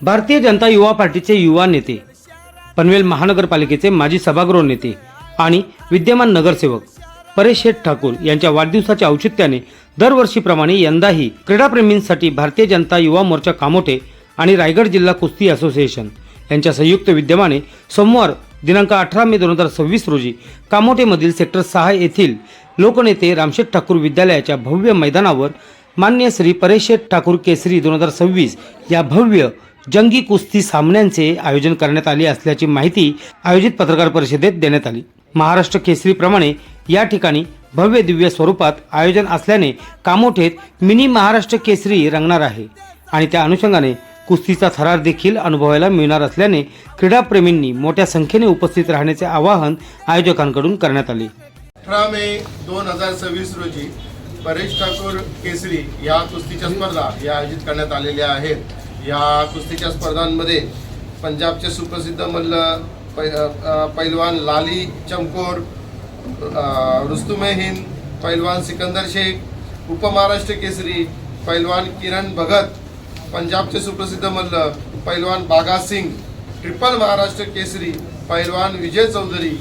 भारतीय जनता युवा पार्टीचे युवा नेते, पनवेल महानगरपालिकेचे माजी सभागृह नेते आणि विद्यमान नगरसेवक परेश शेठ ठाकूर यांच्या वाढदिवसाच्या औचित्याने दरवर्षीप्रमाणे यंदाही क्रीडाप्रेमींसाठी भारतीय जनता युवा मोर्चा कामोठे आणि रायगड जिल्हा कुस्ती असोसिएशन यांच्या संयुक्त विद्यमाने सोमवार दिनांक 18 मे 2026 रोजी कामोठेमधील सेक्टर 6 येथील लोकनेते रामशेठ ठाकूर विद्यालयाच्या भव्य मैदानावर मान्य श्री परेश शेठ ठाकूर केसरी 2026 या भव्य जंगी कुस्ती सामन्यांचे आयोजन करण्यात आले असल्याची माहिती आयोजित पत्रकार परिषदेत देण्यात आली। महाराष्ट्र केसरी प्रमाणे या ठिकाणी भव्य दिव्य स्वरूपात आयोजन असल्याने कामोठेत मिनी महाराष्ट्र केसरी रंगणार आहे आणि त्या अनुषंगाने कुस्तीचा थरार देखील अनुभवायला मिळणार असल्याने क्रीडाप्रेमींनी मोठ्या संख्येने उपस्थित राहण्याचे आवाहन आयोजकांकडून करण्यात आले। 18 मे 2026 रोजी परेश ठाकूर केसरी या कुस्तीच्या स्पर्धा या आयोजित करण्यात आलेल्या आहेत। या कुस्तीच्या स्पर्धांमध्ये पंजाबचे सुप्रसिद्ध मल्ल पैलवान लाली चमकोर, रुस्तुमे हिंद पैलवान सिकंदर शेख, उपमहाराष्ट्र केसरी पैलवान किरण भगत, पंजाबचे सुप्रसिद्ध मल्ल पैलवान बागा सिंग, ट्रिपल महाराष्ट्र केसरी पैलवान विजय चौधरी,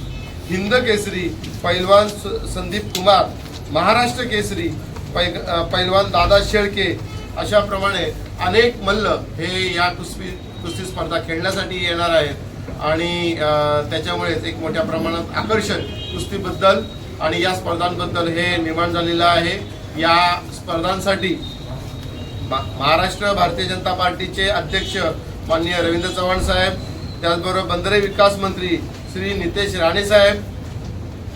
हिंद केसरी पैलवान संदीप कुमार, महाराष्ट्र केसरी पैलवान दादा शेळके अशा प्रमाणे अनेक मल्ल हे या कुस्ती स्पर्धा खेळण्यासाठी येणार आहेत आणि त्याच्यामुळेच एक मोठ्या प्रमाणात आकर्षण कुस्तीबद्दल आणि या स्पर्धांबद्दल हे निर्माण झालेलं आहे। या स्पर्धांसाठी महाराष्ट्र भारतीय जनता पार्टीचे अध्यक्ष माननीय रवींद्र चव्हाण साहेब, त्याचबरोबर बंदरे विकास मंत्री श्री नितेश राणे साहेब,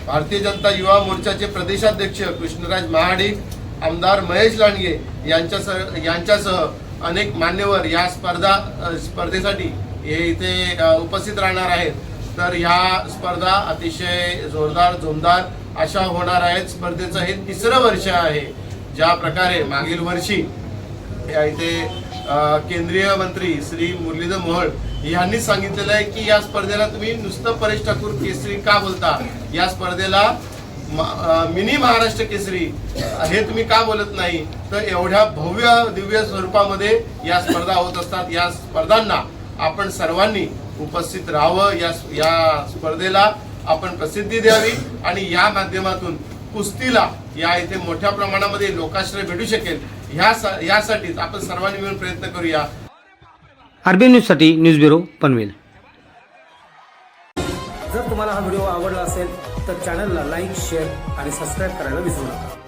भारतीय जनता युवा मोर्चाचे प्रदेशाध्यक्ष कृष्णराज महाडिक, आमदार महेश लांडगे यांच्यासह अनेक मान्यवर या स्पर्धेसाठी इथे उपस्थित राहणार आहेत। तर ह्या स्पर्धा अतिशय जोरदार जोमदार अशा होणार आहेत। स्पर्धेचं हे तिसरं वर्ष आहे। ज्या प्रकारे मागील वर्षी इथे केंद्रीय मंत्री श्री मुरलीधर मोहोळ यांनी सांगितलेलं आहे की या स्पर्धेला तुम्ही नुसतं परेश ठाकूर केसरी का बोलता, या स्पर्धेला मिनी महाराष्ट्र केसरी हे तुम्ही का बोलत नाही। तर एवढ्या भव्य दिव्य स्वरूपामध्ये या स्पर्धा होत असतात। या स्पर्धांना आपण सर्वांनी उपस्थित राहावं, या स्पर्धेला आपण प्रसिद्धी द्यावी आणि या माध्यमातून कुस्तीला या इथे मोठ्या प्रमाणामध्ये लोकाश्रय भेटू शकेल यासाठीच आपण सर्वांनी मिळून प्रयत्न करूया। आरबी न्यूज साठी न्यूज ब्युरो पनवेल। जर तुम्हाला हा व्हिडिओ आवडला असेल तर चॅनलला लाईक, शेअर आणि सबस्क्राईब करायला विसरू नका।